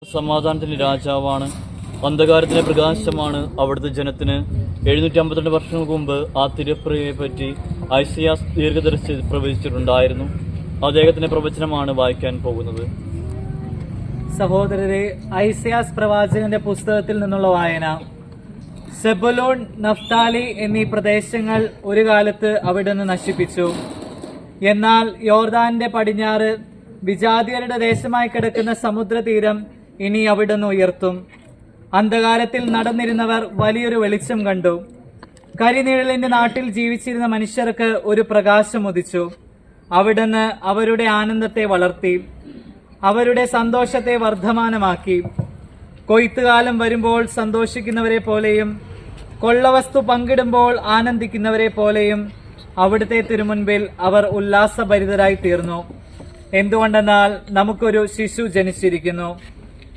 സമാധാനത്തിന്റെ രാജാവാണ്, അന്ധകാരത്തിന്റെ പ്രകാശമാണ്. അവിടുത്തെ ജനത്തിന് 752 വർഷങ്ങൾക്ക് മുമ്പ് ആ തിരുപ്രിയെ പറ്റി ഐസയാസ് ദീർഘദർശി പ്രവചിച്ചിട്ടുണ്ടായിരുന്നു. അദ്ദേഹത്തിന്റെ പ്രവചനമാണ് വായിക്കാൻ പോകുന്നത്. സഹോദരരെ, ഐസയാസ് പ്രവാചകന്റെ പുസ്തകത്തിൽ നിന്നുള്ള വായന. സെബുലൂൺ, നഫ്താലി എന്നീ പ്രദേശങ്ങൾ ഒരു കാലത്ത് അവിടുന്ന് നശിപ്പിച്ചു. എന്നാൽ യോർദാന്റെ പടിഞ്ഞാറ് വിജാതിയരുടെ ദേശമായി കിടക്കുന്ന സമുദ്രതീരം ഇനി അവിടുന്ന് ഉയർത്തും. അന്ധകാരത്തിൽ നടന്നിരുന്നവർ വലിയൊരു വെളിച്ചം കണ്ടു. കരിനിഴലിന്റെ നാട്ടിൽ ജീവിച്ചിരുന്ന മനുഷ്യർക്ക് ഒരു പ്രകാശം ഉദിച്ചു. അവിടുന്ന് അവരുടെ ആനന്ദത്തെ വളർത്തി, അവരുടെ സന്തോഷത്തെ വർദ്ധമാനമാക്കി. കൊയ്ത്തുകാലം വരുമ്പോൾ സന്തോഷിക്കുന്നവരെ പോലെയും കൊള്ളവസ്തു പങ്കിടുമ്പോൾ ആനന്ദിക്കുന്നവരെ പോലെയും അവിടുത്തെ തിരുമുൻപിൽ അവർ ഉല്ലാസഭരിതരായി തീർന്നു. എന്തുകൊണ്ടെന്നാൽ നമുക്കൊരു ശിശു ജനിച്ചിരിക്കുന്നു,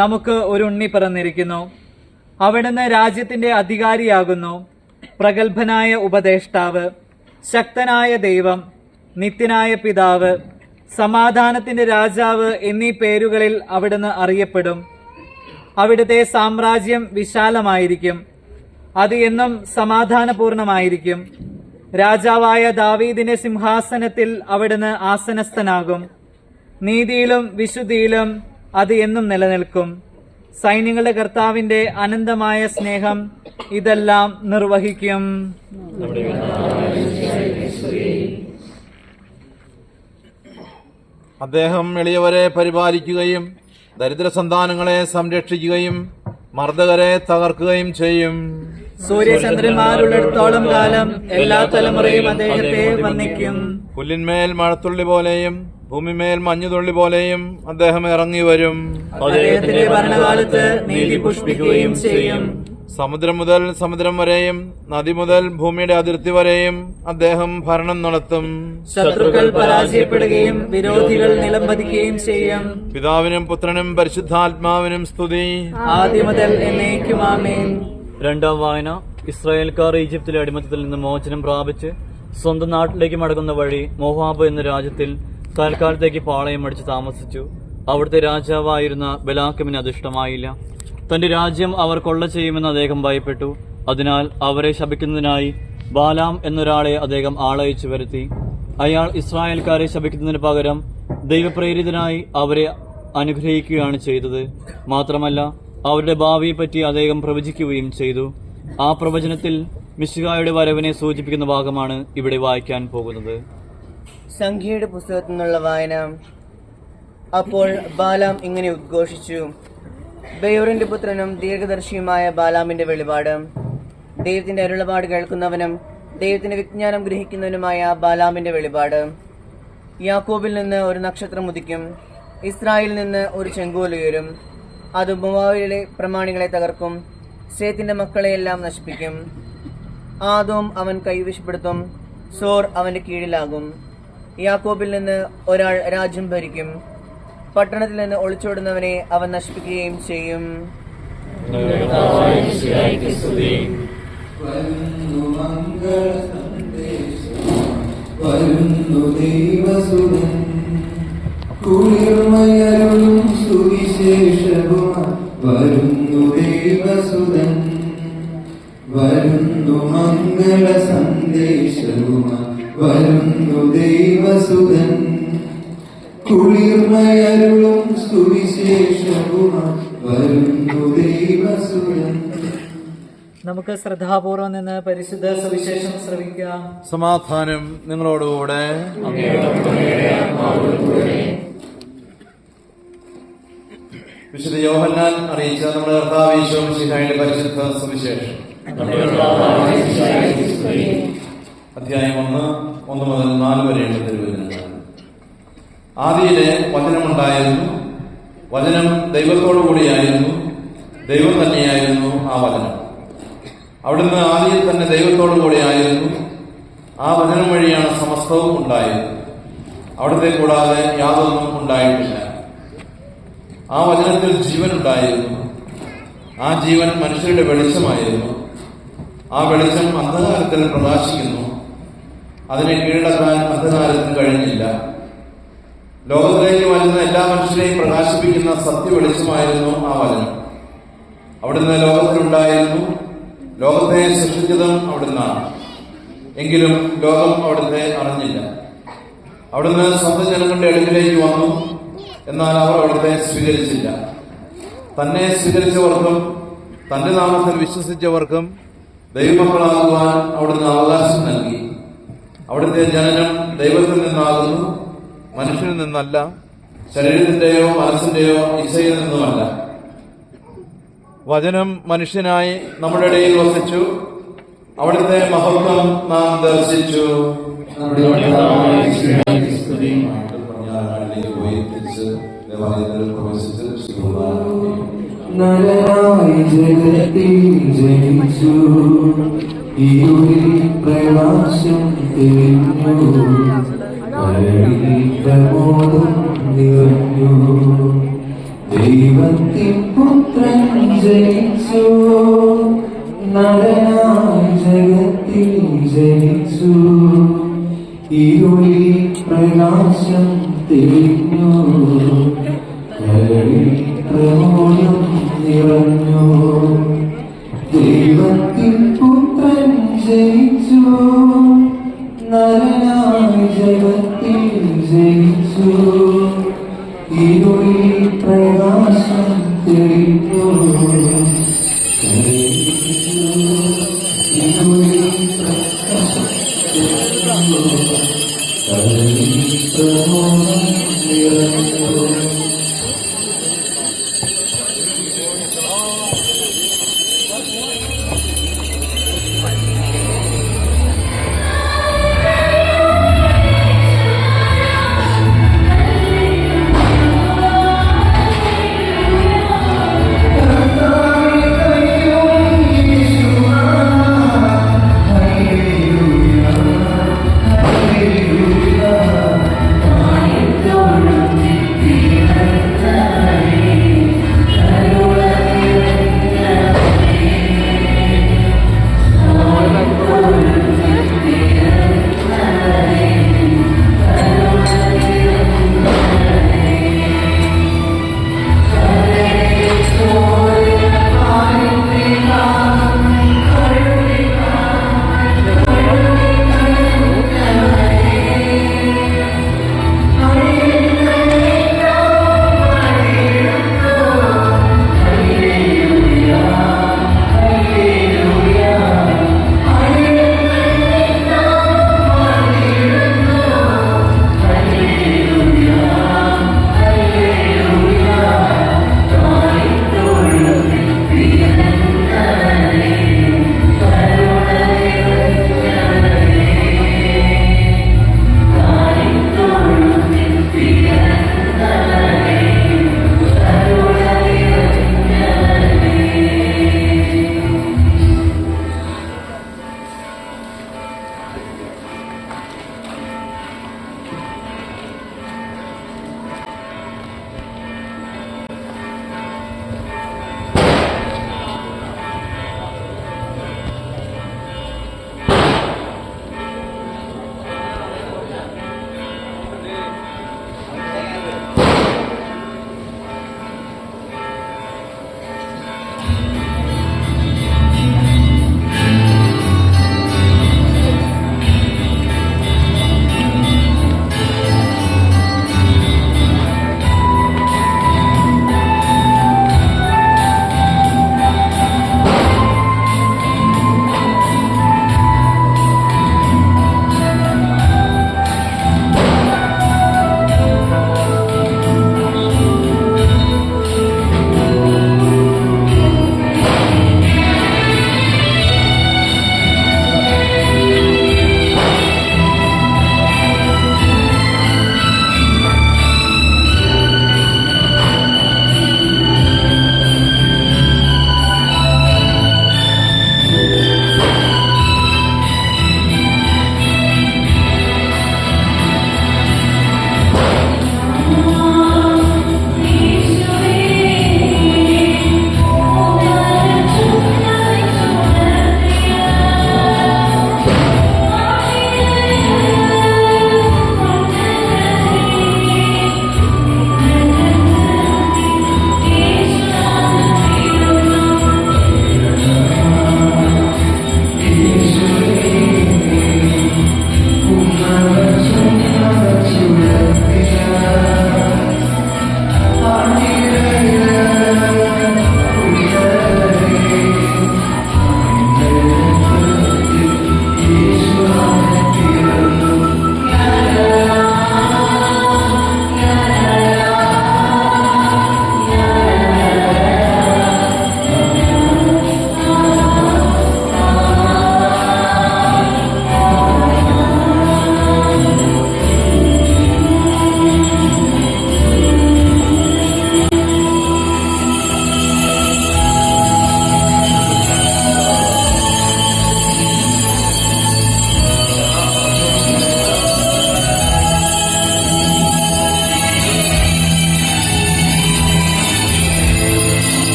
നമുക്ക് ഒരു ഉണ്ണി പിറന്നിരിക്കുന്നു. അവിടുന്ന് രാജ്യത്തിന്റെ അധികാരിയാകുന്നു. പ്രഗത്ഭനായ ഉപദേഷ്ടാവ്, ശക്തനായ ദൈവം, നിത്യനായ പിതാവ്, സമാധാനത്തിന്റെ രാജാവ് എന്നീ പേരുകളിൽ അവിടുന്ന് അറിയപ്പെടും. അവിടുത്തെ സാമ്രാജ്യം വിശാലമായിരിക്കും, അത് എന്നും സമാധാനപൂർണമായിരിക്കും. രാജാവായ ദാവീദിന്റെ സിംഹാസനത്തിൽ അവിടുന്ന് ആസനസ്ഥനാകും. നീതിയിലും വിശുദ്ധിയിലും അത് എന്നും നിലനിൽക്കും. സൈന്യങ്ങളുടെ കർത്താവിന്റെ അനന്തമായ സ്നേഹം ഇതെല്ലാം നിർവഹിക്കും. അദ്ദേഹം എളിയവരെ പരിപാലിക്കുകയും ദരിദ്ര സന്താനങ്ങളെ സംരക്ഷിക്കുകയും മർദ്ദകരെ തകർക്കുകയും ചെയ്യും. സൂര്യചന്ദ്രന്മാരുള്ളിടത്തോളം കാലം എല്ലാ തലമുറയും അദ്ദേഹത്തെ വന്ദിക്കും. പുല്ലിന്മേൽ മഴത്തുള്ളി പോലെയും ഭൂമിമേൽ മഞ്ഞുതുള്ളി പോലെയും അദ്ദേഹം ഇറങ്ങി വരും. അദ്ദേഹത്തിന്റെ ഭരണകാലത്ത് നീതി പുഷ്പിക്കുകയും ചെയ്യും. സമുദ്രം മുതൽ സമുദ്രം വരെയും നദി മുതൽ ഭൂമിയുടെ അതിർത്തി വരെയും അദ്ദേഹം ഭരണം നടത്തും. ശത്രുക്കൾ പരാജയപ്പെടുകയും വിരോധികൾ നിലംപതിക്കുകയും ചെയ്യും. പിതാവിനും പുത്രനും പരിശുദ്ധാത്മാവിനും സ്തുതി, ആദ്യം മുതൽ എന്നേക്കും ആമേൻ. രണ്ടാം വായന. ഇസ്രായേൽക്കാർ ഈജിപ്തിലെ അടിമത്തത്തിൽ നിന്ന് മോചനം പ്രാപിച്ച് സ്വന്തം നാട്ടിലേക്ക് മടങ്ങുന്ന വഴി മോഹാബ് എന്ന രാജ്യത്തിൽ തൽക്കാലത്തേക്ക് പാളയം അടിച്ച് താമസിച്ചു. അവിടുത്തെ രാജാവായിരുന്ന ബലാക്കിമിന് അത് ഇഷ്ടമായില്ല. തന്റെ രാജ്യം അവർ കൊള്ള ചെയ്യുമെന്ന് അദ്ദേഹം ഭയപ്പെട്ടു. അതിനാൽ അവരെ ശപിക്കുന്നതിനായി ബാലാം എന്നൊരാളെ അദ്ദേഹം ആളയച്ചു വരുത്തി. അയാൾ ഇസ്രായേൽക്കാരെ ശപിക്കുന്നതിന് പകരം ദൈവപ്രേരിതനായി അവരെ അനുഗ്രഹിക്കുകയാണ് ചെയ്തത്. മാത്രമല്ല അവരുടെ ഭാവിയെപ്പറ്റി അദ്ദേഹം പ്രവചിക്കുകയും ചെയ്തു. ആ പ്രവചനത്തിൽ മിശിഹായുടെ വരവിനെ സൂചിപ്പിക്കുന്ന ഭാഗമാണ് ഇവിടെ വായിക്കാൻ പോകുന്നത്. സംഖ്യയുടെ പുസ്തകത്തിൽ നിന്നുള്ള വായന. അപ്പോൾ ബാലാം ഇങ്ങനെ ഉദ്ഘോഷിച്ചു: ബെയോറിന്റെ പുത്രനും ദീർഘദർശിയുമായ ബാലാമിന്റെ വെളിപാട്. ദൈവത്തിന്റെ അരുളപാട് കേൾക്കുന്നവനും ദൈവത്തിന്റെ വിജ്ഞാനം ഗ്രഹിക്കുന്നവനുമായ ബാലാമിന്റെ വെളിപാട്. യാക്കോബിൽ നിന്ന് ഒരു നക്ഷത്രം ഉദിക്കും, ഇസ്രായേലിൽ നിന്ന് ഒരു ചെങ്കോൽ ഉയരും. അത് മോവാബിലെ പ്രമാണികളെ തകർക്കും, സേത്തിന്റെ മക്കളെയെല്ലാം നശിപ്പിക്കും. ആദോം അവൻ കൈവശപ്പെടുത്തും, സോർ അവന്റെ കീഴിലാകും. യാക്കോബിൽ നിന്ന് ഒരാൾ രാജ്യം ഭരിക്കും, പട്ടണത്തിൽ നിന്ന് ഒളിച്ചോടുന്നവനെ അവൻ നശിപ്പിക്കുകയും ചെയ്യും. കുളിർമയരുളും സുവിശേഷവുമായി വരുന്നു ദൈവസുതൻ, വരുന്നു മംഗള സന്ദേശവുമായി വരുന്നു ദൈവസുതൻ. കുളിർമയരുളും സുവിശേഷവുമായി വരുന്നു ദൈവസുതൻ. നമുക്ക് ശ്രദ്ധാപൂർവം നിന്ന് പരിശുദ്ധ സുവിശേഷം ശ്രവിക്കാം. സമാധാനം നിങ്ങളോടുകൂടെ. വിശുദ്ധ യോഹന്നാൻ അറിയിച്ച നമ്മുടെ കർത്താവ് ഈശോ മിശിഹായുടെ പരിശുദ്ധ സുവിശേഷം അധ്യായം 1 മുതൽ 4 വരെയുള്ള തിരുവചനങ്ങൾ. ആദിയിലെ വചനമുണ്ടായിരുന്നു, വചനം ദൈവത്തോടു കൂടിയായിരുന്നു, ദൈവം തന്നെയായിരുന്നു ആ വചനം. അവിടുന്ന് ആദിയിൽ തന്നെ ദൈവത്തോടു കൂടിയായിരുന്നു. ആ വചനം വഴിയാണ് സമസ്തവും ഉണ്ടായത്. അവിടുത്തെ കൂടാതെ യാതൊന്നും ഉണ്ടായിട്ടില്ല. ആ വചനത്തിൽ ജീവൻ ഉണ്ടായിരുന്നു. ആ ജീവൻ മനുഷ്യരുടെ വെളിച്ചമായിരുന്നു. ആ വെളിച്ചം അന്ധകാരത്തിൽ പ്രകാശിക്കുന്നു. അതിനെ കീഴടക്കാൻ അന്ധകാരത്തിന് കഴിഞ്ഞില്ല. ലോകത്തിലേക്ക് വരുന്ന എല്ലാ മനുഷ്യരെയും പ്രകാശിപ്പിക്കുന്ന സത്യവെളിച്ചമായിരുന്നു ആ വചനം. അവിടുന്ന് ലോകത്തിലുണ്ടായിരുന്നു, ലോകത്തെ സൃഷ്ടിച്ചതും അവിടുന്നാണ്. എങ്കിലും ലോകം അവിടുത്തെ അറിഞ്ഞില്ല. അവിടുന്ന് സ്വന്തം ജനങ്ങളുടെ അടുക്കിലേക്ക് വന്നു, എന്നാൽ അവർ അവിടുത്തെ സ്വീകരിച്ചില്ല. തന്നെ സ്വീകരിച്ചവർക്കും തന്റെ നാമത്തിൽ വിശ്വസിച്ചവർക്കും ദൈവമക്കളാകുവാൻ അവിടുന്ന് അവകാശം നൽകി. അവിടുത്തെ ജനനം ദൈവത്തിൽ നിന്നാകുന്നു, മനുഷ്യനിൽ നിന്നല്ല, ശരീരത്തിന്റെയോ മനസ്സിന്റെയോ ഇച്ഛയിൽ നിന്നുമല്ല. വചനം മനുഷ്യനായി നമ്മുടെ ഇടയിൽ വസിച്ചു, അവിടുത്തെ മഹത്വം നാം ദർശിച്ചു. നരനായി ജഗത്തിൽ ജനിച്ചു, ഇരുളിൽ പ്രകാശം തെളിഞ്ഞു, കരളിൽ പ്രമോദം നിറഞ്ഞു. ദൈവത്തിൻ പുത്രൻ ജനിച്ചു, നരനായി ജഗത്തിൽ ജനിച്ചു, ഇരുളിൽ പ്രകാശം തെളിഞ്ഞു, കരളിൽ പ്രമോദം നിറഞ്ഞു. ദൈവത്തിൻ പുത്രൻ ജനിച്ചു, നരനായി ജഗത്തിൽ ജനിച്ചു, ഇരുളിൽ പ്രകാശം തെളിഞ്ഞു.